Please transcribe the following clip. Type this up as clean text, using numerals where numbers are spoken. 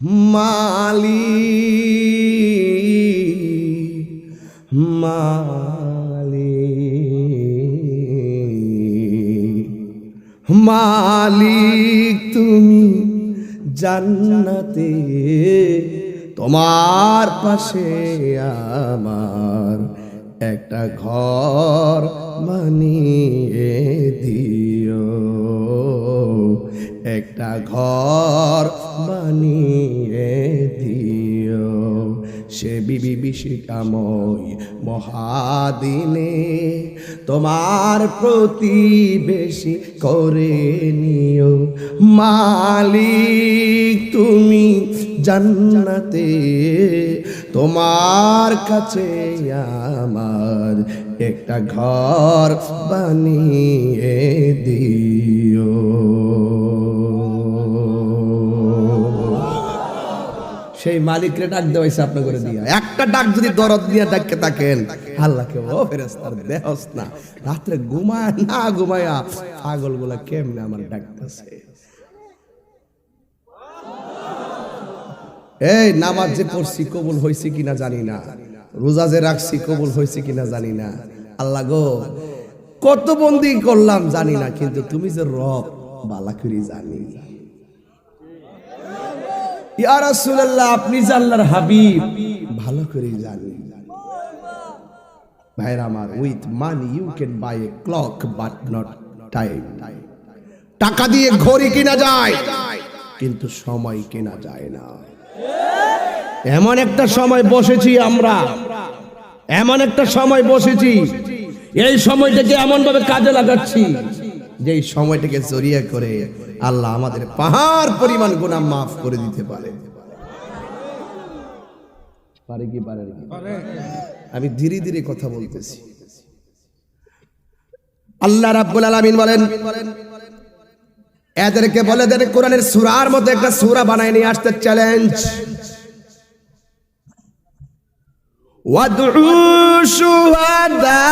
মালিক মালিক মালিক তুমি জান্নাতে তোমার পাশে আমার একটা ঘর বানিয়ে দিও, একটা ঘর বানিয়ে দিও। সে বিবি বিশিকাময় মহাদিনে তোমার প্রতিবেশী করে নিও। মালিক তুমি জান্নাতে তোমার কাছে আমার একটা ঘর বানিয়ে দিও। সেই মালিকরে ডাক দেওয়াইছে আপনি করে দিয়া, একটা ডাক যদি দরদ দিয়ে ডাকতে থাকেন আল্লাহকে, ও ফেরেশতার দেহস না রাত্রে ঘুমায় না ঘুমায়া পাগলগুলা কেমনে আমার ডাকতেছে। এই নামাজ যে পড়ছি কবুল হয়েছে কিনা জানি না, রোজা যে রাখছি কবুল হয়েছে কিনা জানি না, আল্লাহ গো কত বন্দি করলাম জানি না, কিন্তু তুমি যে রব বালা করে জানি। ইয়া রাসূলুল্লাহ আপনি যে আল্লাহর হাবিব ভালো করে জানি। ভাইরা আমার, with money you can buy a clock but not time. টাকা দিয়ে ঘড়ি কেনা যায় কিন্তু সময় কেনা যায় না। এমন একটা সময় বসেছি আমরা, এমন একটা সময় বসেছি, এই সময়টাকে এমন ভাবে কাজে লাগাচ্ছি যে এই সময়টাকে জড়িয়ে করে আল্লাহ আমাদের পাহাড় পরিমাণ গুনাহ মাফ করে দিতে পারে। পারে কি পারে না? আমি ধীরে ধীরে কথা বলতেছি। আল্লাহ রাব্বুল আলামিন বলেন, এদেরকে বলে দেন কোরআনের সূরার মতো একটা সূরা বানায় নিয়ে আসতে চ্যালেঞ্জ। ওয়াদউ শুহাদা